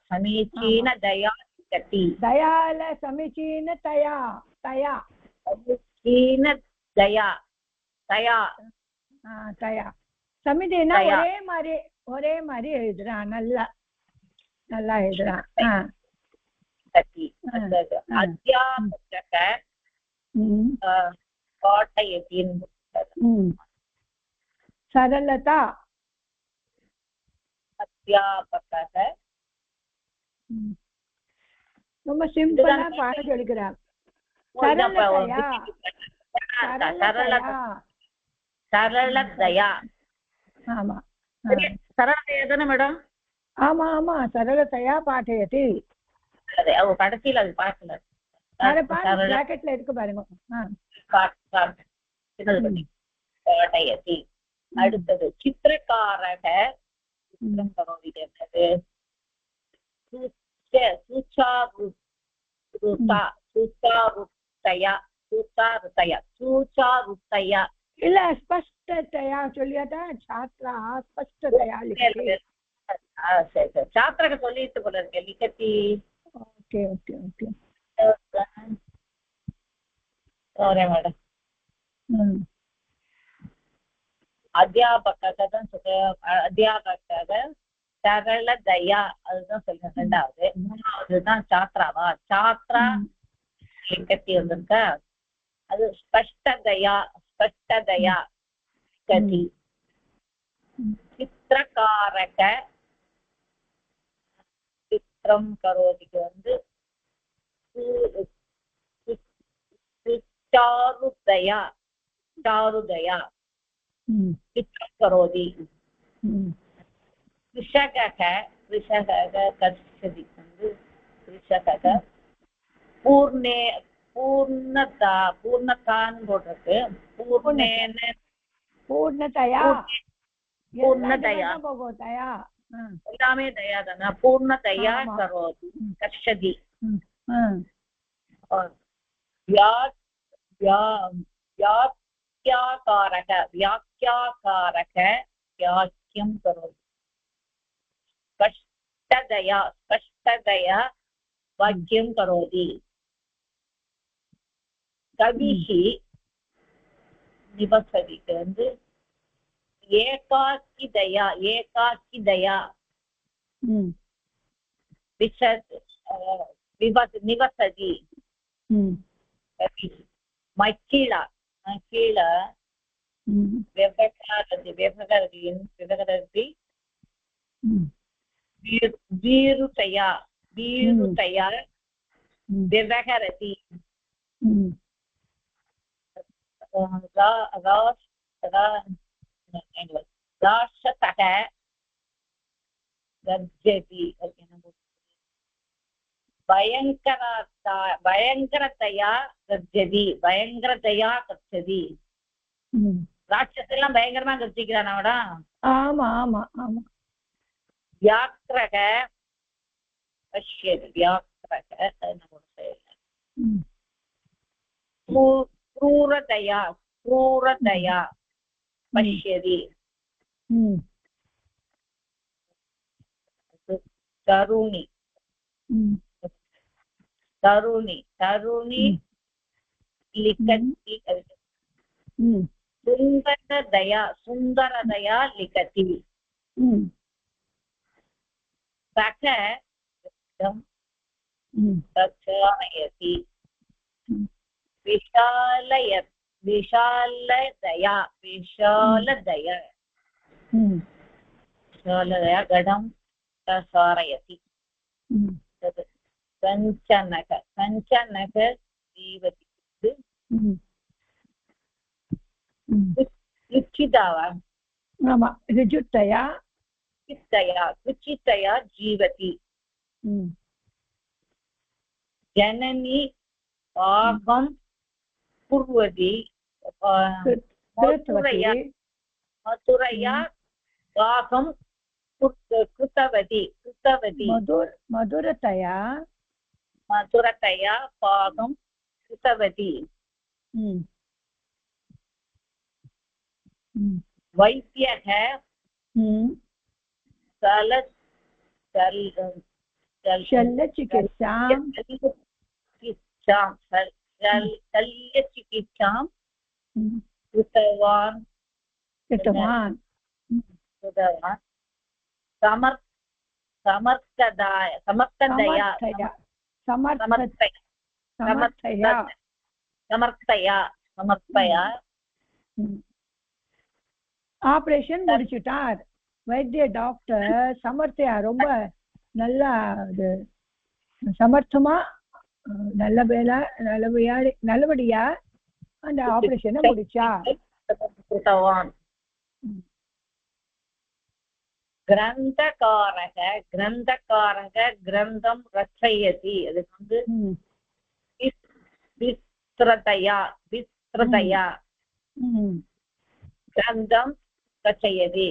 A: समीचीनतया लिखति. दयाल समीचीनतया तया தயா சமிதினா ஒரே மாதிரி எழுதுறான். நல்லா எழுதுறான்.
C: அத்தியாபக பாட்டயதி.
A: சரளதா
C: அத்தியாபக
A: ரொம்ப சிம்பிளா பாட சொல்லிக்கிறான்.
C: சரளதயா.
A: ஆமா,
C: சரளதயா தானே மேடம்?
A: ஆமா ஆமா, சரளதயா பாட்டயதி.
C: கடைசியில அது பார்க்கல.
A: பிராக்கெட்ல இருக்கு பாருங்க.
C: பாட்டயதி. அடுத்தது சித்திரக்காரக. सूचारुतया
A: இல்ல ஸ்பஷ்டதயா சொல்லியாட்டா. छात्रा ஸ்பஷ்டதயா लिखति.
C: சரி छात्रக்கு சொல்லிட்டு போல இருக்கு लिखति.
A: Okay okay okay.
C: சரி மேடம். அத்தியாபகக தான் அத்தியாபகக சரளதயா அதுதான் சொல்றேன். ரெண்டாவது. மூணாவது தான் छात्राவா? छात्रा लिखति வந்திருக்கா. அது ஸ்பஷ்டதயா लिखति. चित्रकारक चित्रम करोति வந்து चारुदया चित्रम करोति. कृषकः कच्छति வந்து कृषकः பூர்ணதான் போட்டிருக்கு. பூர்ணதயா எல்லாமே தயா தானே பூர்ணதயா
A: ஆமா.
C: கரோதி கர்ஷதி व्याख्याकारक व्याख्यं करोति स्पष्टतया वाक्यं करोति कविः निवसति एकाकिदया निवसति मक्किला व्यवहरति वीरुतया व्यवहरति राष्ट्रतः गर्जति பயங்கரத்தையா கர்ஜதி ராட்சசெல்லாம் பயங்கரமா கர்ஜிக்கிறானோட
A: ஆமா ஆமா ஆமா
C: வியாக்கிரக பஷ்யதி வியாக்கிரக क्रूरतया पश्यति तरुणी लिखति सुन्दरतया लिखति सः प्रचारयति विशालतया गडं प्रसारयति कञ्चनक जीवति रुचिता वा
A: आमा रुचितया
C: जीवति जननी पाकं कुर्वती मधुरया पाकं कृतवती
A: मधुरतया
C: पाकं कृतवती वैद्यः शल्यचिकित्सां कृतवान् समर्थया
A: ஆபரேஷன் முடிச்சிட்டார் வைத்திய டாக்டர் சமர்த்தியா ரொம்ப நல்லா சமர்த்தமா நல்லபடியா அந்த ஆபரேஷனை முடிச்சார்
C: ग्रन्थकारः ग्रन्थं रचयति அதுக்கு विस्तृतया ग्रन्थं रचयति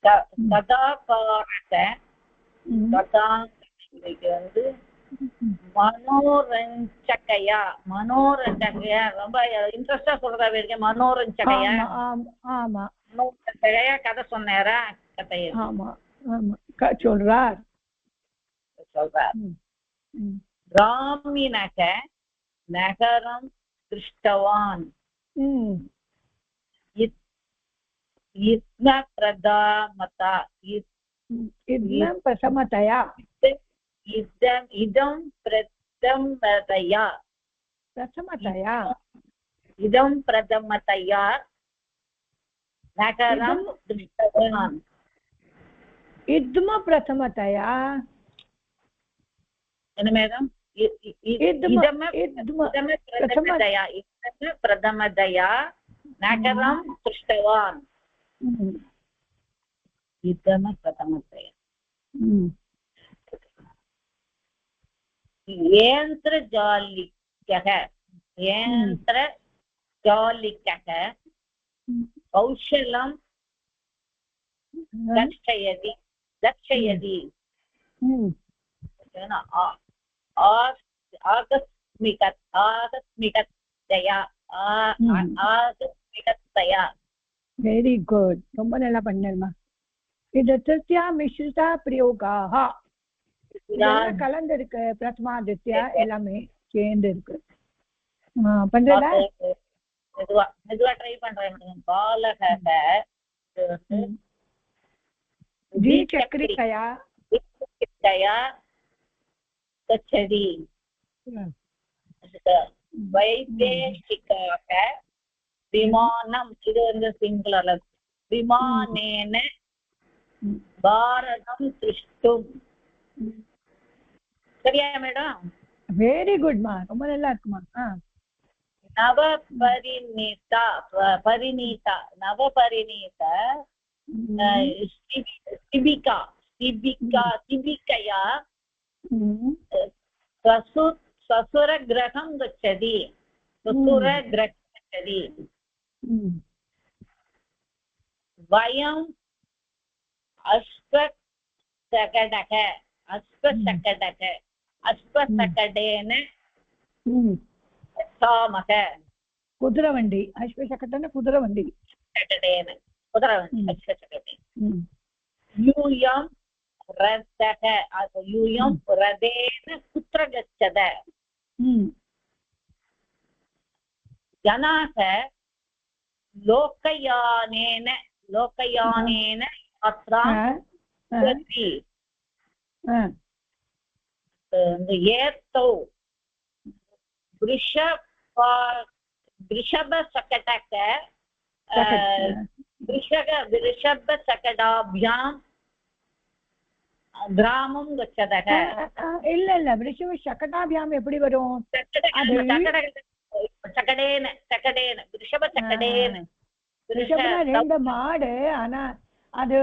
C: कथाकारः மனோரஞ்சகையா ரொம்ப இன்ட்ரெஸ்டா சொல்றதா இருக்கு மனோரஞ்சகையா கதை சொன்னாரா கதையை
A: சொல்றார்
C: ராமினக நகரம் திருஷ்டவான்
A: பிரதமதயா
C: इदं प्रथमतया नगरं दृष्टवान्
A: इद्म प्रथमतया
C: प्रथमतया नगरं दृष्टवान् इदम प्रथमतया यन्त्रजालिकः கௌஷலம் ரட்சயதி ரட்சயதி ஆகஸ்மிகத்தயா ஆகஸ்மிகத்தயா.
A: வெரி குட், ரொம்ப நல்லா பண்ணேம்மா. இது திருத்தியா மிஸ்ரிதா பிரயோகாக கலந்து இருக்கு, பிரதமா தித்யா எல்லாமே சேர்ந்து இருக்கு. பண்றதா
C: மெதுவா மெதுவா ட்ரை பண்றேன். பாலக
A: द्विचक्रिकया
C: गच्छति वैदेशिकाः विमानम् இது வந்து சிங்குலர் விமானேன பாரதம் திஷ்டும். சரியா மேடம்?
A: வெரி குட்மா, ரொம்ப நல்லா இருக்குமா.
C: நவபரிணீதா பரிணீதா நவபரிணீத शिबिका शिबिका शिबिकया ससुरगृहं गच्छति ससुरगृहं गच्छति. वयम् अश्वशकटेन गच्छामः.
A: कुदिरवण्डी अश्वशकटेन कुदिरवण्डी
C: शकटेन कुदिरवण्डी अश्वशकटेन. यूयं रथः यूयं रथेन कुत्र गच्छत? जनाः लोकयानेन यात्रां कुर्वन्ति. एतौ वृषभशकटाभ्यां ग्रामं गच्छतः.
A: இல்ல இல்ல, वृषभशकटाभ्याம் எப்படி வரும்?
C: शकटेन शकटेन वृषभशकटेन.
A: ரெண்டு மாடு, ஆனா அது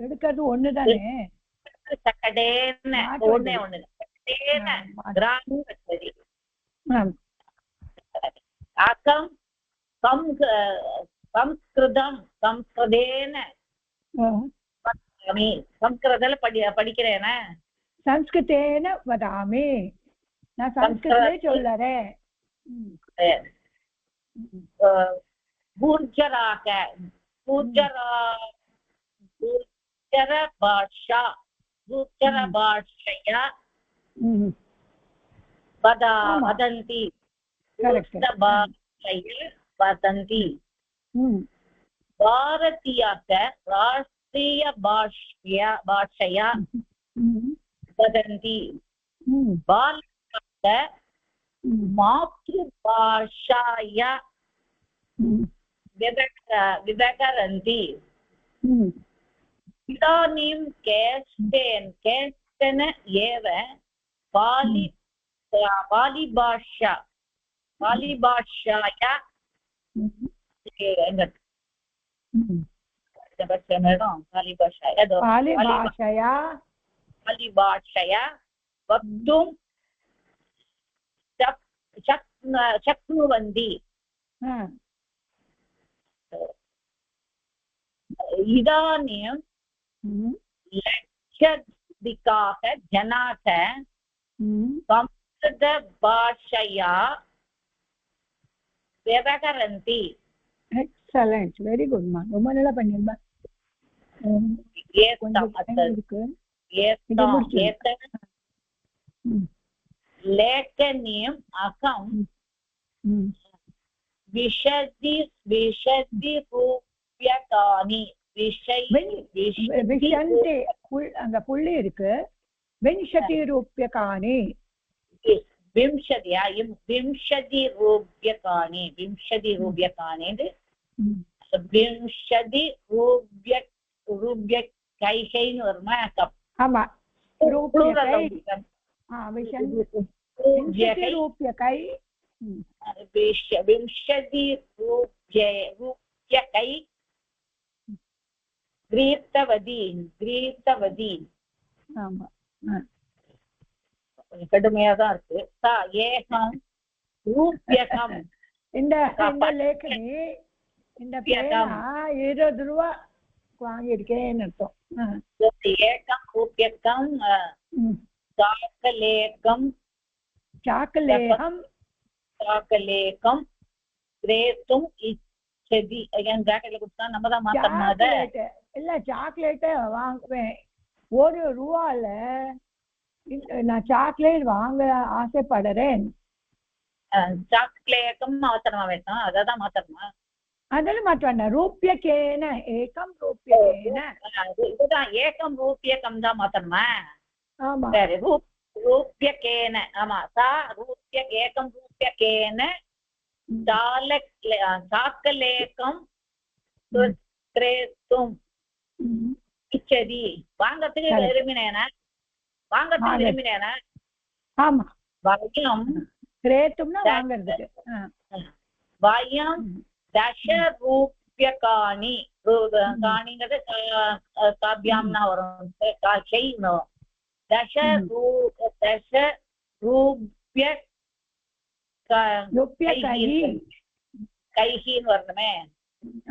A: எடுக்கிறது ஒண்ணுதானே.
C: शकटेन ஒண்ணே ஒண்ணு. शकटेन ग्रामं गच्छति. अकं संस्कृतेन संस्कृतல படிக்கிறேனா?
A: संस्कृतेन वदामि, நான் संस्कृतே சொல்லறேன்.
C: गुर्जराः गुर्जरभाषया वदन्ति. वदन्ति. भारतीयाः राष्ट्रीयभाषया वदन्ति. बालकाः मातृभाषया व्यवहरन्ति. इदानीं केचन एव पालिभाषाया पालिभाषया वक्तुं शक्नुवन्ति. इदानीं लक्षाधिकाः जनाः संस्कृतभाषया व्यवहरन्ति.
A: எக்ஸலென்ட், வெரி குட் மா, ரொம்ப நல்லா பண்ணிருந்தா.
C: लेखनीम् अहं विंशति रूप्यकाणि
A: அங்க புள்ளி இருக்கு. 20 ரூப்யகாணி.
C: 20 रूप्यकाणि 20 रूप्यकाणि 20 रूप्यकैः வருமா?
A: ஆமா, ரூப்யகை. 20 ரூப்யகை
C: 20 रूप्यकै கிரீத்தவதி.
A: ஆமா,
C: கடுமையா தான் இருக்கு. ஏகம் ரூப்யகம்.
A: இந்த லேखनी இந்த பேனா 20 ரூபா வாங்கியிருக்கேன்னு அர்த்தம்.
C: ஏகம் ரூப்யகம் சாக்கலேகம்
A: சாக்கலேகம்
C: சாக்கலேகம் கிரேத்தும் இச்சதி. அகைன் பிராக்கெட்ல கொடுத்தா நம்ம தான் மாத்தணும். அத
A: இல்ல சாக்லேட்டை வாங்குவேன். 1 ரூபால நான் சாக்லேட் வாங்க ஆசைப்படுறேன்.
C: சாக்லேகம் மாத்தணுமா வேண்டாம்? அதான் மாத்தணுமா?
A: அதெல்லாம் மாற்ற வேண்டாம். ரூப்யகேன ஏகம் ரூப்யகேன
C: இதுதான் ஏகம் ரூப்யகம் தான் மாத்தணுமா?
A: ஆமா
C: சரி ரூப்யகேன. ஆமா சா ஏகம் ரூப்யகேன சாக்கலேகம் கிரேத்தும் இச்சதி. வாங்கறதுக்கு விரும்பினேனா? வாங்கறதுக்கு விரும்பினேனா?
A: ஆமா
C: வயம்
A: கிரேத்தும்னா வாங்குறதுக்கு.
C: வயம் தச ரூப்யகாணி. காணிங்கிறது காபியாம்னா வரும். தச ரூப்ய கைஹின்னு வரணுமே.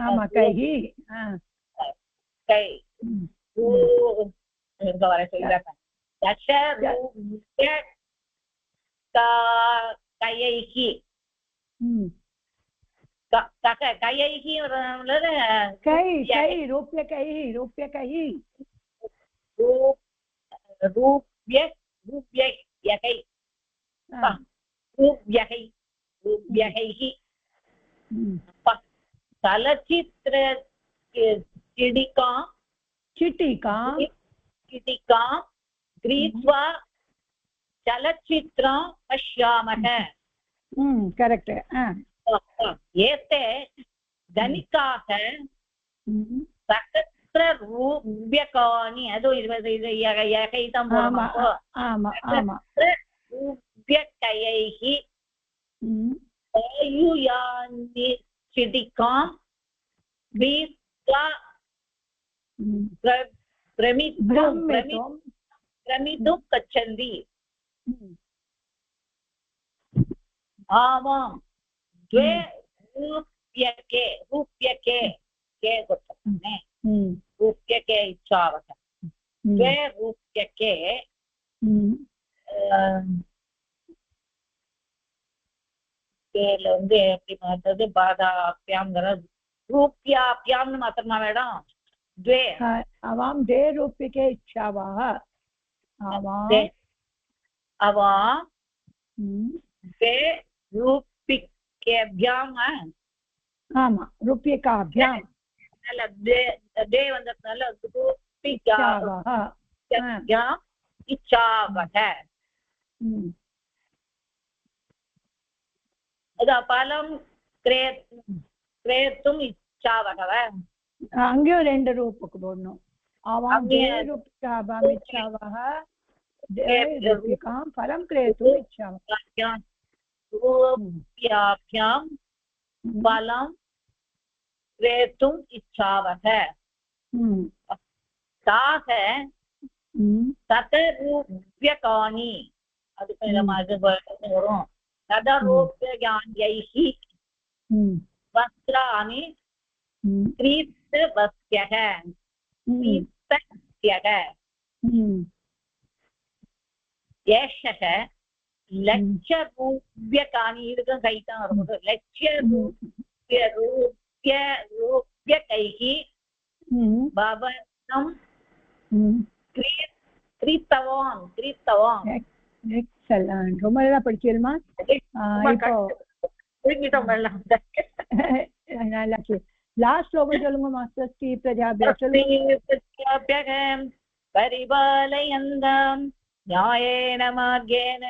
A: ஆமா கைஹி
C: கை வர சொல்றாங்க. தச ரூப்ய கைஹி கைஹி
A: கை கை ரூப்ய கை ரூப்ய கை
C: ரூப்ய ரூப்யகை ரூப்யகை ரூப்யகைஹி. சலச்சித்ர चिडिकां गृहीत्वा चलचित्रं पश्यामः.
A: करेक्ट.
C: एते धनिकाः सहस्ररूप्यकाणि. ಅದು ಯಕೈತಂ रूप्यकैः आयुयानि चिडिकां गृहीत्वा भ्रमितुं गच्छन्ति. आमां द्वे रूप्यके के गोत्तने रूप्यके इच्छावः. द्वे रूप्यके கேல வந்து எப்படி மாத்தது? பாதாப்யாம்ங்கற ரூப்யாப்யாம்னு மாத்தமா மேடம்? द्वे
A: आवां द्वे रूप्यके इच्छावः.
C: आवां द्वे रूप्यकेभ्यां.
A: ஆமா रूप्यकाभ्यां.
C: நல்ல द्वे வந்ததனால रूप्यकाभ्यां इच्छावः. அது பலம் கிரேத்தும் இச்சாவகவ.
A: அங்கேயும் 2 ரூபுக்கு போடணும். ஆவாம் ரூப்யாபாம் இச்சாவஹ ரூப்யகாம் பலம் கிரேத்தும் இச்சாவஹ.
C: ரூப்யாப்யாம் பலம் கிரேத்தும் இச்சாவஹ. தாக ததரூப்யகாணி. அதுக்கு நம்ம அது வரும். तदरूप्यकाण्यैः वस्त्राणि क्रीतवत्यः. एषः लक्षरूप्यकाणि. இதுக்கும் கைதான் வரும். लक्षरूप्यकैः भवनं क्रीतवान्.
A: எக்ஸலன்ட். ரொம்ப நல்லா படிச்சிருமா? லாஸ்ட் ஸ்லோகம் சொல்லுங்க மாஸ்டர். ஸ்ரீ பிரஜாபியம்
C: பரிபாலயந்தம் ஞாயேன மார்கேன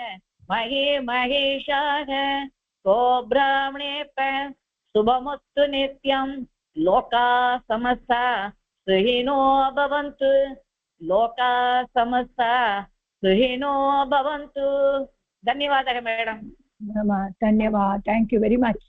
C: மகே மகேஷாக கோப்ராமணேப சுபமுத்து நித்யம் லோகா சமஸ்தா சுஹினோ பவந்து. லோகா சமஸ்தா सुहिनो भवन्तु. धन्यवादः मैडम.
A: धन्यवाद. Thank you very much.